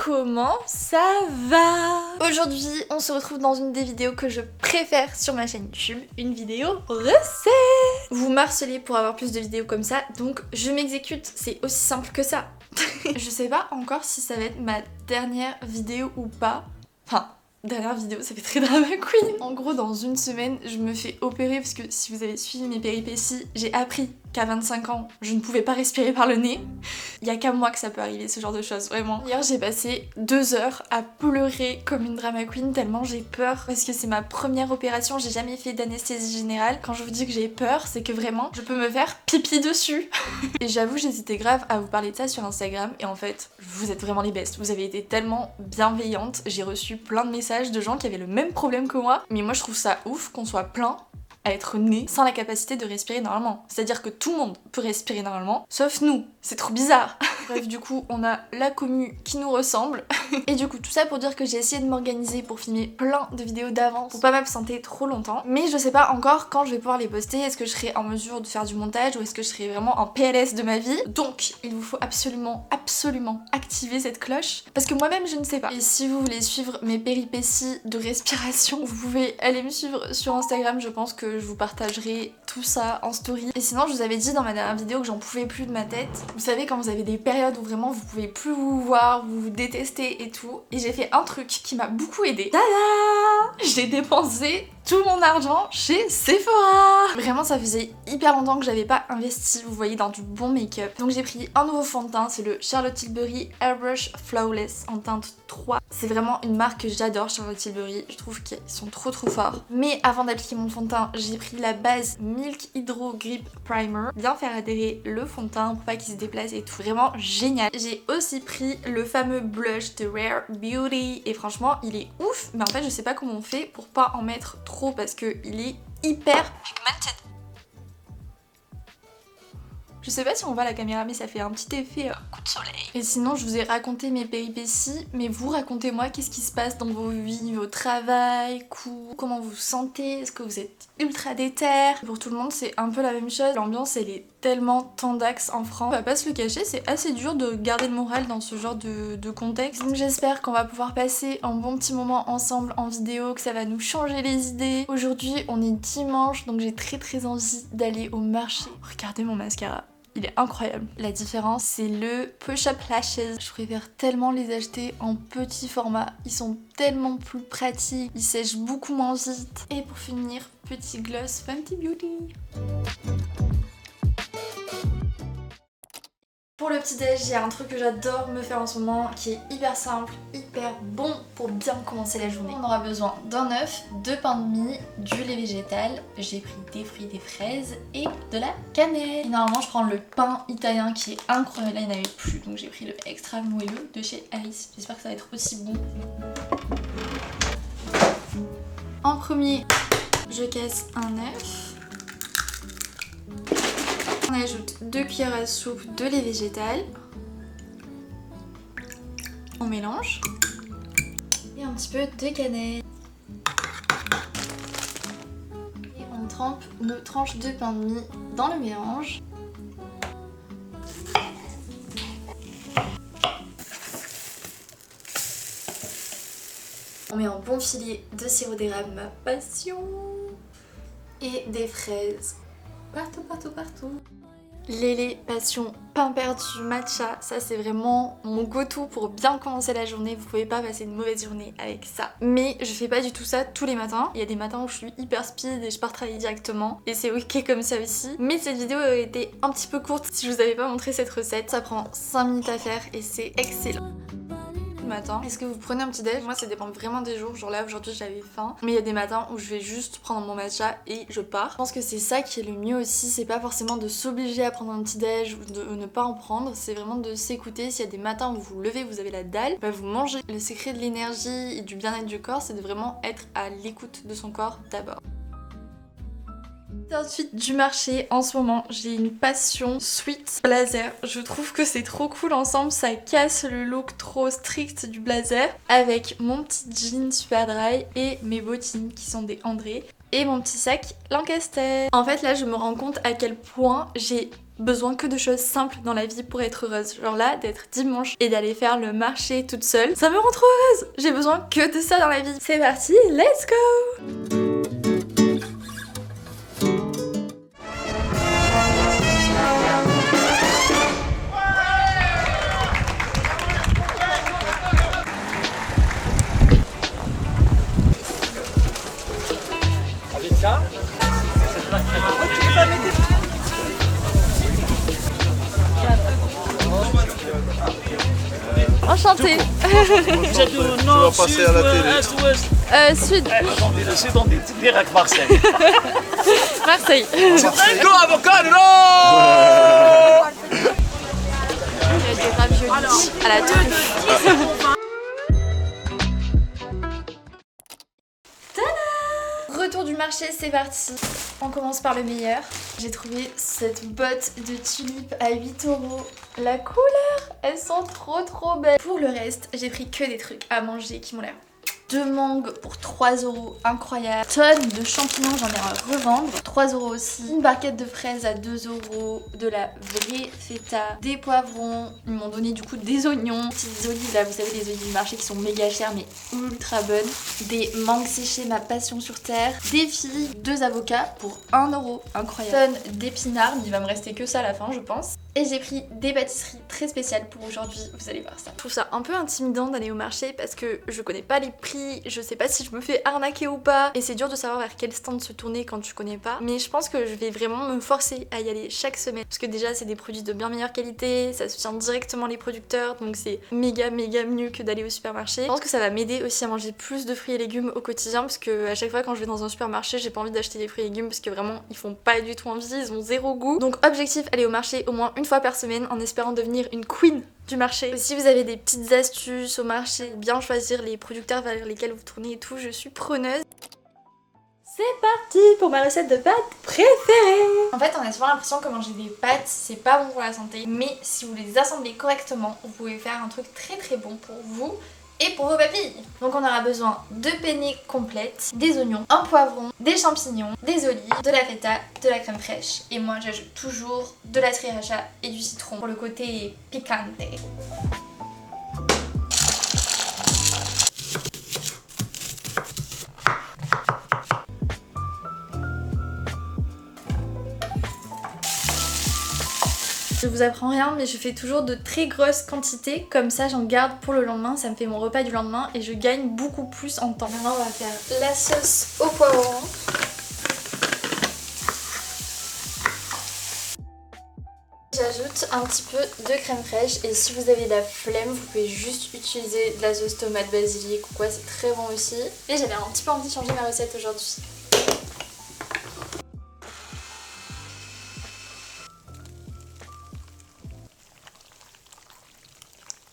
comment ça va? Aujourd'hui, on se retrouve dans une des vidéos que je préfère sur ma chaîne YouTube, une vidéo recette. Vous m'harcelez pour avoir plus de vidéos comme ça, donc je m'exécute, c'est aussi simple que ça. Je sais pas encore si ça va être ma dernière vidéo ou pas. Enfin, dernière vidéo, ça fait très drama queen. En gros, dans une semaine, je me fais opérer parce que si vous avez suivi mes péripéties, j'ai appris qu'à 25 ans, je ne pouvais pas respirer par le nez. Il y a qu'à moi que ça peut arriver, ce genre de choses, vraiment. Hier, j'ai passé 2 heures à pleurer comme une drama queen tellement j'ai peur parce que c'est ma première opération, j'ai jamais fait d'anesthésie générale. Quand je vous dis que j'ai peur, c'est que vraiment, je peux me faire pipi dessus. Et j'avoue, j'hésitais grave à vous parler de ça sur Instagram et en fait, vous êtes vraiment les bestes. Vous avez été tellement bienveillantes. J'ai reçu plein de messages de gens qui avaient le même problème que moi. Mais moi, je trouve ça ouf qu'on soit plein à être né sans la capacité de respirer normalement. C'est-à-dire que tout le monde peut respirer normalement, sauf nous. C'est trop bizarre. Bref, du coup, on a la commu qui nous ressemble. Et du coup, tout ça pour dire que j'ai essayé de m'organiser pour filmer plein de vidéos d'avance pour pas m'absenter trop longtemps. Mais je sais pas encore quand je vais pouvoir les poster. Est-ce que je serai en mesure de faire du montage ou est-ce que je serai vraiment en PLS de ma vie? Donc, il vous faut absolument activer cette cloche parce que moi-même, je ne sais pas. Et si vous voulez suivre mes péripéties de respiration, vous pouvez aller me suivre sur Instagram. Je pense que je vous partagerai tout ça en story. Et sinon, je vous avais dit dans ma dernière vidéo que j'en pouvais plus de ma tête. Vous savez, quand vous avez des périodes où vraiment vous pouvez plus vous voir, vous vous détestez et tout. Et j'ai fait un truc qui m'a beaucoup aidée. Tada! J'ai dépensé tout mon argent chez Sephora. Vraiment, ça faisait hyper longtemps que j'avais pas investi, vous voyez, dans du bon make-up. Donc j'ai pris un nouveau fond de teint, c'est le Charlotte Tilbury Airbrush Flawless en teinte 3. C'est vraiment une marque que j'adore, Charlotte Tilbury. Je trouve qu'ils sont trop forts. Mais avant d'appliquer mon fond de teint, j'ai pris la base Milk Hydro Grip Primer. Bien faire adhérer le fond de teint pour pas qu'il se déplace et tout. Vraiment génial. J'ai aussi pris le fameux blush de Rare Beauty. Et franchement, il est ouf. Mais en fait, je sais pas comment on fait pour pas en mettre trop parce que il est hyper pigmented. Je sais pas si on voit la caméra mais ça fait un petit effet coup de soleil. Et sinon je vous ai raconté mes péripéties, mais vous racontez-moi qu'est-ce qui se passe dans vos vies, vos travail, cours, comment vous vous sentez, est-ce que vous êtes ultra déter? Pour tout le monde c'est un peu la même chose, l'ambiance elle est tellement tendax en France. On va pas se le cacher, c'est assez dur de garder le moral dans ce genre de contexte. Donc j'espère qu'on va pouvoir passer un bon petit moment ensemble en vidéo, que ça va nous changer les idées. Aujourd'hui on est dimanche donc j'ai très envie d'aller au marché. Regardez mon mascara. Il est incroyable. La différence, c'est le Push-Up Lashes. Je préfère tellement les acheter en petit format. Ils sont tellement plus pratiques. Ils sèchent beaucoup moins vite. Et pour finir, petit gloss Fenty Beauty. Pour le petit déj, il y a un truc que j'adore me faire en ce moment qui est hyper simple, hyper bon pour bien commencer la journée. On aura besoin d'un œuf, de pain de mie, du lait végétal, j'ai pris des fruits, des fraises et de la cannelle. Et normalement je prends le pain italien qui est incroyable, là il n'y en avait plus donc j'ai pris le extra moelleux de chez Alice. J'espère que ça va être aussi bon. En premier, je casse un œuf. On ajoute 2 cuillères à soupe de lait végétal. On mélange. Et un petit peu de cannelle. Et on trempe nos tranches de pain de mie dans le mélange. On met un bon filet de sirop d'érable, ma passion. Et des fraises. Partout. Lélé passion pain perdu matcha, ça c'est vraiment mon go-to pour bien commencer la journée. Vous pouvez pas passer une mauvaise journée avec ça. Mais je fais pas du tout ça tous les matins. Il y a des matins où je suis hyper speed et je pars travailler directement et c'est ok comme ça aussi. Mais cette vidéo a été un petit peu courte si je vous avais pas montré cette recette. Ça prend 5 minutes à faire et c'est excellent. Matin. Est-ce que vous prenez un petit déj? Moi ça dépend vraiment des jours, genre là aujourd'hui j'avais faim, mais il y a des matins où je vais juste prendre mon matcha et je pars. Je pense que c'est ça qui est le mieux aussi, c'est pas forcément de s'obliger à prendre un petit déj ou de ne pas en prendre, c'est vraiment de s'écouter. S'il y a des matins où vous vous levez, vous avez la dalle, bah vous mangez. Le secret de l'énergie et du bien-être du corps, c'est de vraiment être à l'écoute de son corps d'abord. Ensuite du marché, en ce moment j'ai une passion sweat blazer. Je trouve que c'est trop cool ensemble, ça casse le look trop strict du blazer avec mon petit jean super dry et mes bottines qui sont des André et mon petit sac Lancaster. En fait là je me rends compte à quel point j'ai besoin que de choses simples dans la vie pour être heureuse. Genre là, d'être dimanche et d'aller faire le marché toute seule, ça me rend trop heureuse. J'ai besoin que de ça dans la vie. C'est parti, let's go! Ça Enchantée. Vous êtes au nord, passer sud, à la télé. est, ouest. Sud. Attendez, le sud, on dit direct Marseille. Marseille. Go avocat, non. Il y a des raviolis à la truffe. Retour du marché, c'est parti. On commence par le meilleur. J'ai trouvé cette botte de tulipes à 8 €. La couleur, elles sont trop belles. Pour le reste, j'ai pris que des trucs à manger qui m'ont l'air. 2 mangues pour 3 €, incroyable. Tonnes de champignons, j'en ai à revendre, 3 € aussi. Une barquette de fraises à 2 €, de la vraie feta, des poivrons. Ils m'ont donné du coup des oignons, petites olives là, vous savez les olives du marché qui sont méga chères mais ultra bonnes. Des mangues séchées, ma passion sur terre. Des figues, 2 avocats pour 1 €, incroyable. Tonnes d'épinards, il va me rester que ça à la fin je pense. Et j'ai pris des pâtisseries très spéciales pour aujourd'hui, vous allez voir ça. Je trouve ça un peu intimidant d'aller au marché parce que je connais pas les prix, je sais pas si je me fais arnaquer ou pas. Et c'est dur de savoir vers quel stand se tourner quand tu connais pas. Mais je pense que je vais vraiment me forcer à y aller chaque semaine. Parce que déjà c'est des produits de bien meilleure qualité, ça soutient directement les producteurs, donc c'est méga mieux que d'aller au supermarché. Je pense que ça va m'aider aussi à manger plus de fruits et légumes au quotidien parce que à chaque fois quand je vais dans un supermarché, j'ai pas envie d'acheter des fruits et légumes parce que vraiment ils font pas du tout envie, ils ont zéro goût. Donc objectif, aller au marché au moins une fois par semaine en espérant devenir une queen du marché. Si vous avez des petites astuces au marché, bien choisir les producteurs vers lesquels vous tournez et tout, je suis preneuse. C'est parti pour ma recette de pâtes préférée. En fait, on a souvent l'impression que manger des pâtes, c'est pas bon pour la santé, mais si vous les assemblez correctement, vous pouvez faire un truc très bon pour vous et pour vos papilles. Donc on aura besoin de penne complètes, des oignons, un poivron, des champignons, des olives, de la feta, de la crème fraîche. Et moi j'ajoute toujours de la sriracha et du citron pour le côté picante. Je vous apprends rien mais je fais toujours de très grosses quantités, comme ça j'en garde pour le lendemain, ça me fait mon repas du lendemain et je gagne beaucoup plus en temps. Maintenant on va faire la sauce au poivron. J'ajoute un petit peu de crème fraîche et si vous avez la flemme vous pouvez juste utiliser de la sauce tomate basilic ou quoi, c'est très bon aussi. Et j'avais un petit peu envie de changer ma recette aujourd'hui.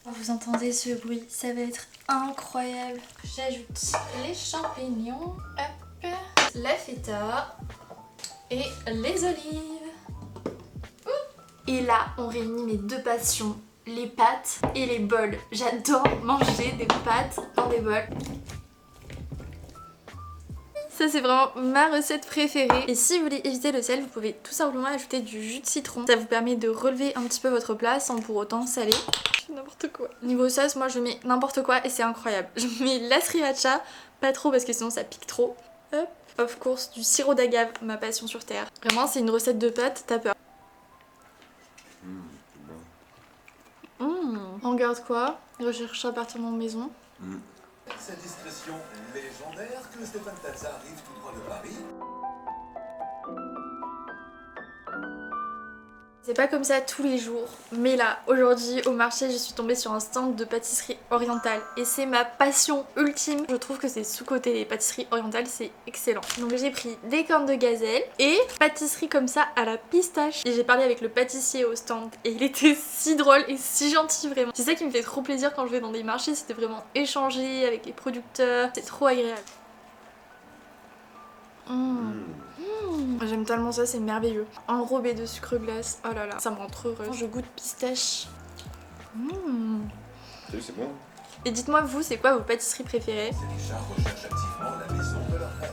Vous entendez ce bruit, ça va être incroyable. J'ajoute les champignons, hop, la feta et les olives. Et là, on réunit mes deux passions, les pâtes et les bols. J'adore manger des pâtes dans des bols. Ça c'est vraiment ma recette préférée. Et si vous voulez éviter le sel, vous pouvez tout simplement ajouter du jus de citron. Ça vous permet de relever un petit peu votre plat sans pour autant saler. N'importe quoi. Niveau sauce, moi je mets n'importe quoi et c'est incroyable. Je mets la sriracha, pas trop parce que sinon ça pique trop. Hop, of course, du sirop d'agave, ma passion sur terre. Vraiment c'est une recette de pâtes, t'as peur. Regarde quoi? Recherche appartement maison. Cette discrétion légendaire que Stéphane Plaza arrive tout droit de Paris. C'est pas comme ça tous les jours, mais là, aujourd'hui, au marché, je suis tombée sur un stand de pâtisserie orientale et c'est ma passion ultime. Je trouve que c'est sous-coté, les pâtisseries orientales, c'est excellent. Donc j'ai pris des cornes de gazelle et pâtisserie comme ça à la pistache. Et j'ai parlé avec le pâtissier au stand et il était si drôle et si gentil vraiment. C'est ça qui me fait trop plaisir quand je vais dans des marchés, c'était vraiment échanger avec les producteurs, c'est trop agréable. J'aime tellement ça, c'est merveilleux. Enrobé de sucre glace, oh là là, ça me rend trop heureuse. Je goûte pistache. C'est bon. Et dites-moi vous, c'est quoi vos pâtisseries préférées? Ces chats recherchent activement la maison de leur rêve.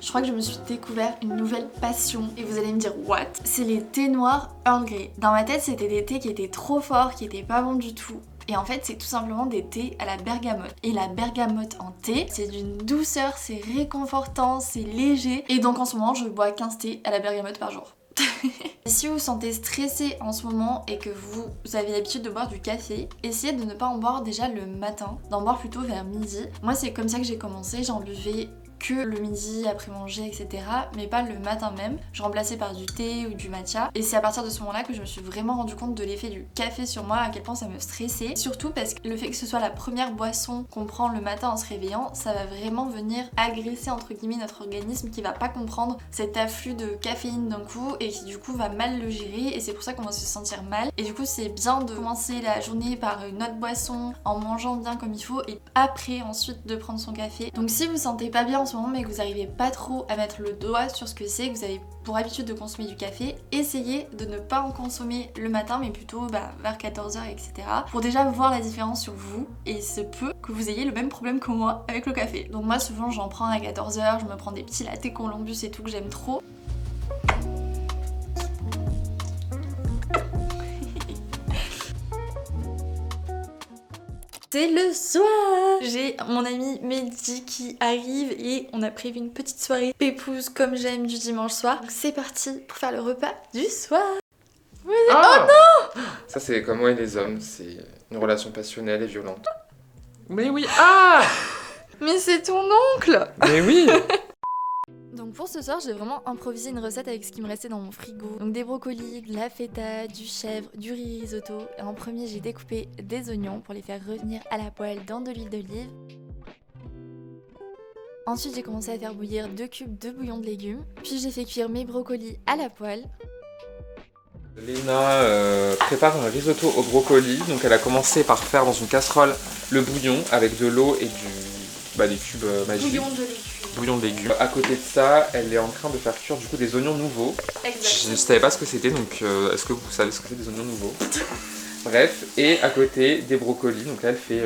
je crois que je me suis découvert une nouvelle passion. Et vous allez me dire what? C'est les thés noirs Earl Grey. Dans ma tête, c'était des thés qui étaient trop forts, qui étaient pas bons du tout. Et en fait, c'est tout simplement des thés à la bergamote. Et la bergamote en thé, c'est d'une douceur, c'est réconfortant, c'est léger. Et donc en ce moment, je bois 15 thés à la bergamote par jour. Si vous vous sentez stressé en ce moment et que vous avez l'habitude de boire du café, essayez de ne pas en boire déjà le matin, d'en boire plutôt vers midi. Moi, c'est comme ça que j'ai commencé, j'en buvais que le midi après manger, etc. Mais pas le matin même. Je remplaçais par du thé ou du matcha. Et c'est à partir de ce moment-là que je me suis vraiment rendu compte de l'effet du café sur moi, à quel point ça me stressait. Surtout parce que le fait que ce soit la première boisson qu'on prend le matin en se réveillant, ça va vraiment venir agresser entre guillemets notre organisme qui va pas comprendre cet afflux de caféine d'un coup et qui du coup va mal le gérer et c'est pour ça qu'on va se sentir mal. Et du coup c'est bien de commencer la journée par une autre boisson en mangeant bien comme il faut et après ensuite de prendre son café. Donc si vous vous sentez pas bien en ce moment mais que vous n'arrivez pas trop à mettre le doigt sur ce que c'est, que vous avez pour habitude de consommer du café, essayez de ne pas en consommer le matin mais plutôt vers 14h etc. pour déjà voir la différence sur vous et il se peut que vous ayez le même problème que moi avec le café. Donc moi souvent j'en prends à 14h, je me prends des petits latte Columbus et tout que j'aime trop. C'est le soir. J'ai mon ami Mehdi qui arrive et on a prévu une petite soirée pépouze comme j'aime du dimanche soir. Donc c'est parti pour faire le repas du soir. Ah oh non! Ça c'est comme moi et les hommes, c'est une relation passionnelle et violente. Mais oui, ah! Mais c'est ton oncle! Mais oui! Donc pour ce soir, j'ai vraiment improvisé une recette avec ce qui me restait dans mon frigo. Donc des brocolis, de la feta, du chèvre, du riz risotto. Et en premier, j'ai découpé des oignons pour les faire revenir à la poêle dans de l'huile d'olive. Ensuite, j'ai commencé à faire bouillir 2 cubes de bouillon de légumes. Puis j'ai fait cuire mes brocolis à la poêle. Léna prépare un risotto au brocoli. Donc elle a commencé par faire dans une casserole le bouillon avec de l'eau et des cubes magiques. Bouillon de légumes. À côté de ça, elle est en train de faire cuire du coup des oignons nouveaux. Exact. Je ne savais pas ce que c'était, donc est-ce que vous savez ce que c'est des oignons nouveaux? Bref, et à côté des brocolis, donc là elle fait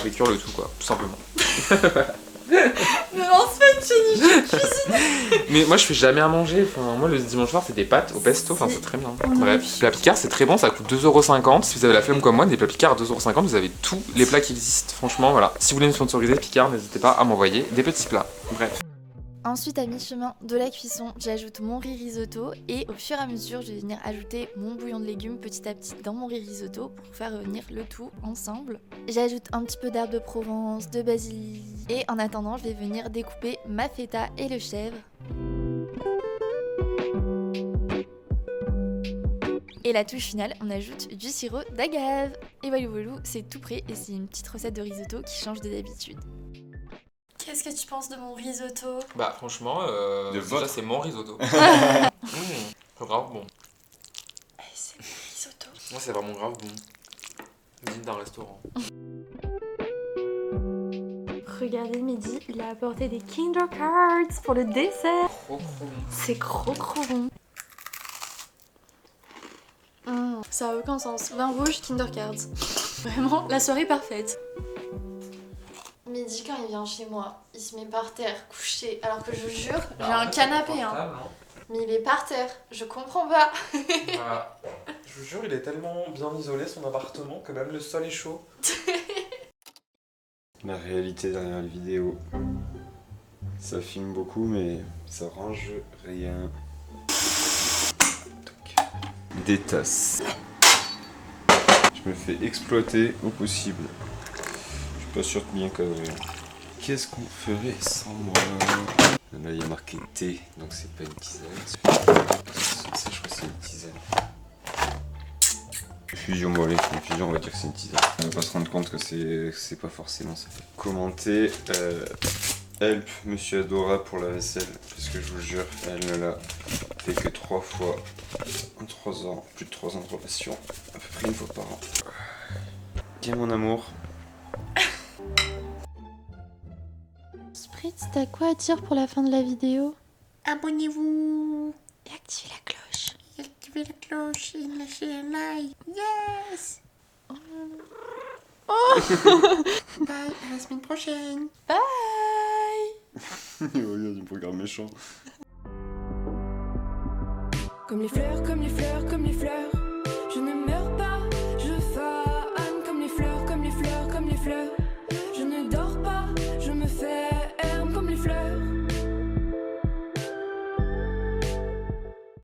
cuire le tout quoi, tout simplement. Ne lance pas une chaîne YouTube cuisine. Mais moi je fais jamais à manger, enfin moi le dimanche soir c'est des pâtes au pesto, enfin c'est très bien. Bref, les plats Picard c'est très bon, ça coûte 2,50€. Si vous avez la flemme comme moi, des plats Picard à 2,50€, vous avez tous les plats qui existent, franchement voilà. Si vous voulez me sponsoriser Picard, n'hésitez pas à m'envoyer des petits plats, bref. Ensuite, à mi-chemin de la cuisson, j'ajoute mon riz risotto et au fur et à mesure, je vais venir ajouter mon bouillon de légumes petit à petit dans mon riz risotto pour faire revenir le tout ensemble. J'ajoute un petit peu d'herbe de Provence, de basilic et en attendant, je vais venir découper ma feta et le chèvre. Et la touche finale, on ajoute du sirop d'agave. Et voilà, c'est tout prêt et c'est une petite recette de risotto qui change des habitudes. Qu'est-ce que tu penses de mon risotto? Bah franchement, déjà c'est mon risotto. C'est grave bon. C'est mon risotto. Moi c'est vraiment grave bon. Digne d'un restaurant. Regardez Mehdi, il a apporté des Kinder Cards pour le dessert. Trop bon. C'est trop bon. Ça a aucun sens. Vin rouge, Kinder Cards. Vraiment, la soirée parfaite. Mehdi, quand il vient chez moi, il se met par terre, couché, alors que je vous jure, j'ai un canapé, mais il est par terre, je comprends pas. Voilà. Je vous jure, il est tellement bien isolé son appartement que même le sol est chaud. La réalité derrière les vidéos, ça filme beaucoup mais ça range rien. Des tasses. Je me fais exploiter au possible. Pas sûr de bien cadrer. Qu'est-ce qu'on ferait sans moi? Là il y a marqué thé, donc c'est pas une tisane. Ça je crois que c'est une tisane. Fusion, bon allez, une fusion on va dire que c'est une tisane. On va pas se rendre compte que c'est pas forcément ça. Commentez help Monsieur Adora pour la vaisselle, parce que je vous jure, elle ne l'a fait que 3 fois en 3 ans, plus de 3 ans de relation, à peu près une fois par an. Tiens mon amour. Spritz, t'as quoi à dire pour la fin de la vidéo? Abonnez-vous Et activez la cloche. et activez la cloche et lâchez un like. Yes. Bye, à la semaine prochaine. Bye. Il regarde, il me regarde méchant. Comme les fleurs, comme les fleurs, comme les fleurs.